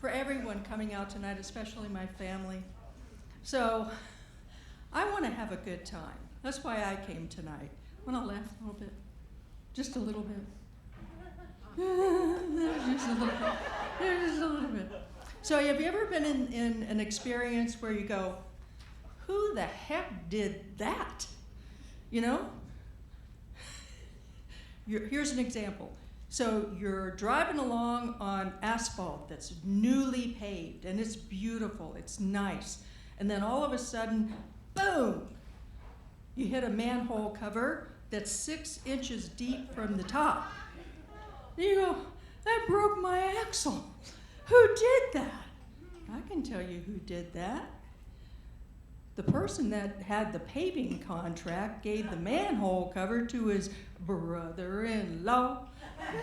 for everyone coming out tonight, especially my family. So I want to have a good time. That's why I came tonight. Want to laugh a little bit? Just a little bit. Just a little bit. Just a little bit. So have you ever been in an experience where you go, who the heck did that? You know? Here's an example. So you're driving along on asphalt that's newly paved, and it's beautiful, it's nice. And then all of a sudden, boom, you hit a manhole cover that's 6 inches deep from the top. And you go, that broke my axle. Who did that? I can tell you who did that. The person that had the paving contract gave the manhole cover to his brother-in-law.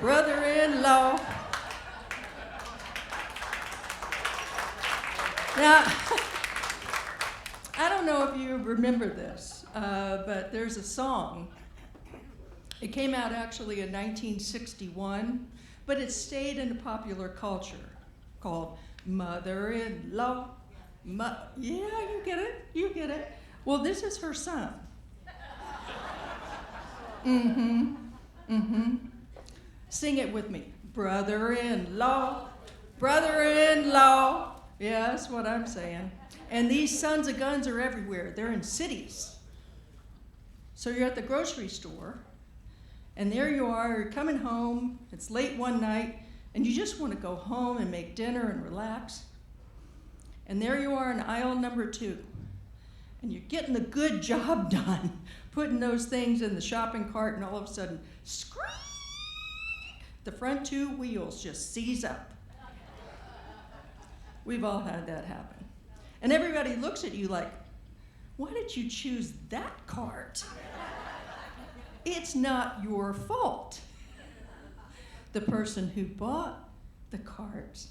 Brother-in-law. Now, I don't know if you remember this, but there's a song. It came out actually in 1961, but it stayed in the popular culture called Mother-in-Law. Yeah, you get it, you get it. Well, this is her son. Sing it with me. Brother-in-law, brother-in-law. Yeah, that's what I'm saying. And these sons of guns are everywhere. They're in cities. So you're at the grocery store, and there you are, you're coming home, it's late one night, and you just want to go home and make dinner and relax. And there you are in aisle number 2, and you're getting the good job done, putting those things in the shopping cart, and all of a sudden, scream! The front 2 wheels just seize up. We've all had that happen. And everybody looks at you like, why did you choose that cart? It's not your fault. The person who bought the cart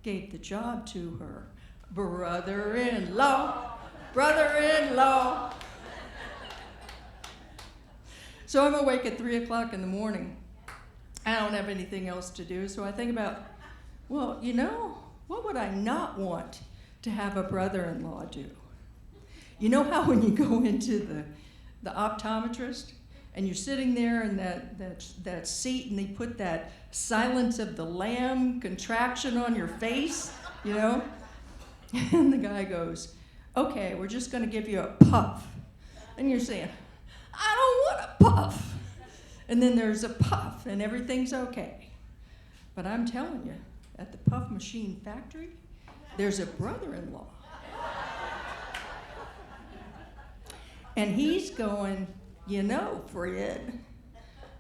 gave the job to her brother-in-law, brother-in-law. So I'm awake at 3 o'clock in the morning. I don't have anything else to do, so I think about, well, you know, what would I not want to have a brother-in-law do? You know how when you go into the optometrist and you're sitting there in that seat and they put that Silence of the Lamb contraction on your face, you know? And the guy goes, okay, we're just gonna give you a puff. And you're saying, I don't want a puff. And then there's a puff and everything's okay. But I'm telling you, at the puff machine factory, there's a brother-in-law. And he's going, you know, Fred,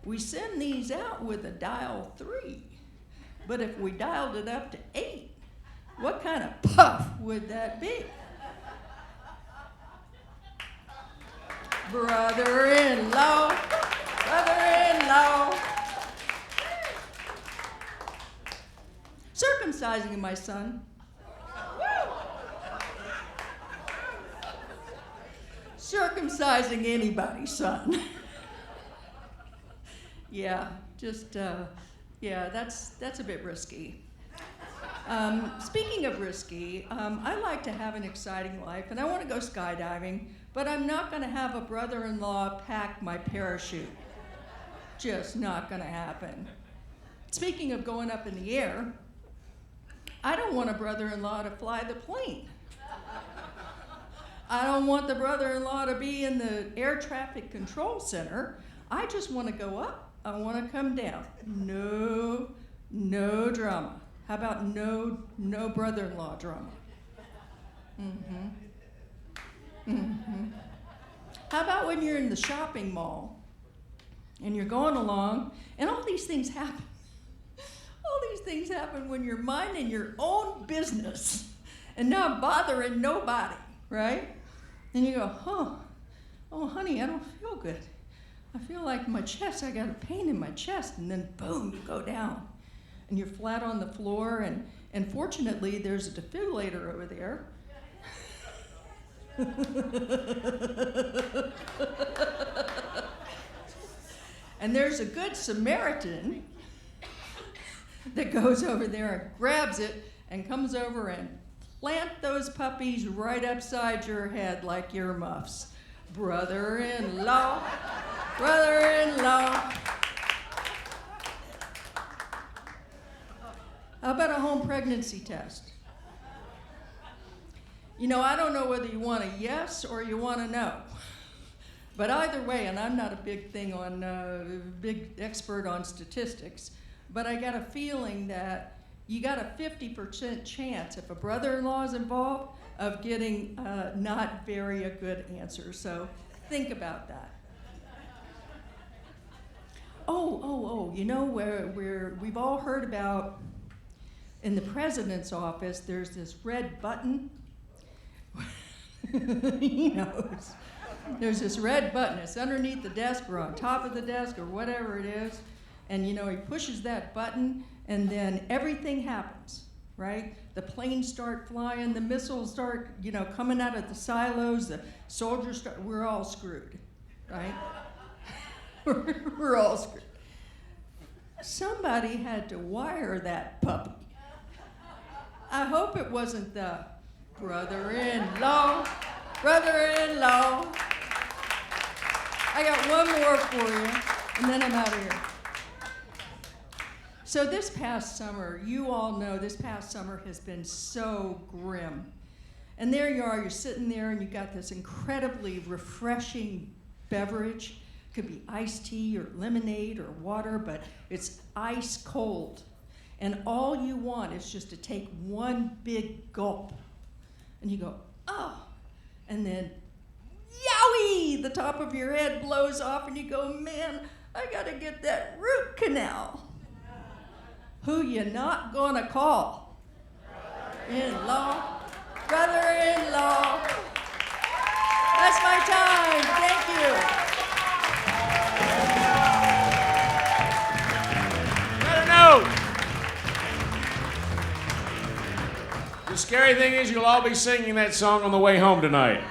we send these out with a dial 3, but if we dialed it up to 8, what kind of puff would that be? Brother-in-law, brother-in-law. Circumcising my son. Circumcising anybody's son. Yeah, just, yeah, that's a bit risky. Speaking of risky, I like to have an exciting life, and I want to go skydiving, but I'm not going to have a brother-in-law pack my parachute. Just not going to happen. Speaking of going up in the air, I don't want a brother-in-law to fly the plane. I don't want the brother-in-law to be in the air traffic control center. I just want to go up. I want to come down. No drama. How about no brother-in-law drama? How about when you're in the shopping mall and you're going along and all these things happen? All these things happen when you're minding your own business and not bothering nobody, right? And you go, oh honey, I don't feel good. I feel like my chest, I got a pain in my chest, and then boom, you go down. And you're flat on the floor, and fortunately, there's a defibrillator over there. And there's a good Samaritan that goes over there and grabs it and comes over and plant those puppies right upside your head like earmuffs. Brother-in-law, brother-in-law. How about a home pregnancy test? You know, I don't know whether you want a yes or you want a no. But either way, and I'm not a big expert on statistics, but I got a feeling that you got a 50% chance if a brother-in-law is involved of getting not very a good answer. So think about that. Oh, you know where we've all heard about in the president's office, there's this red button. He knows. There's this red button. It's underneath the desk or on top of the desk or whatever it is. And, you know, he pushes that button, and then everything happens, right? The planes start flying. The missiles start, you know, coming out of the silos. The soldiers start. We're all screwed, right? We're all screwed. Somebody had to wire that puppy. I hope it wasn't the brother-in-law, brother-in-law. I got one more for you, and then I'm out of here. So this past summer, you all know this past summer has been so grim. And there you are, you're sitting there and you got this incredibly refreshing beverage. Could be iced tea or lemonade or water, but it's ice cold. And all you want is just to take one big gulp. And you go, oh, and then yowie, the top of your head blows off and you go, man, I gotta get that root canal. Who you not gonna call? In-law, brother-in-law. That's my time, thank you. Let her know. The scary thing is you'll all be singing that song on the way home tonight.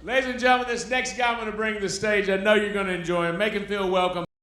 Ladies and gentlemen, this next guy I'm going to bring to the stage, I know you're going to enjoy him. Make him feel welcome.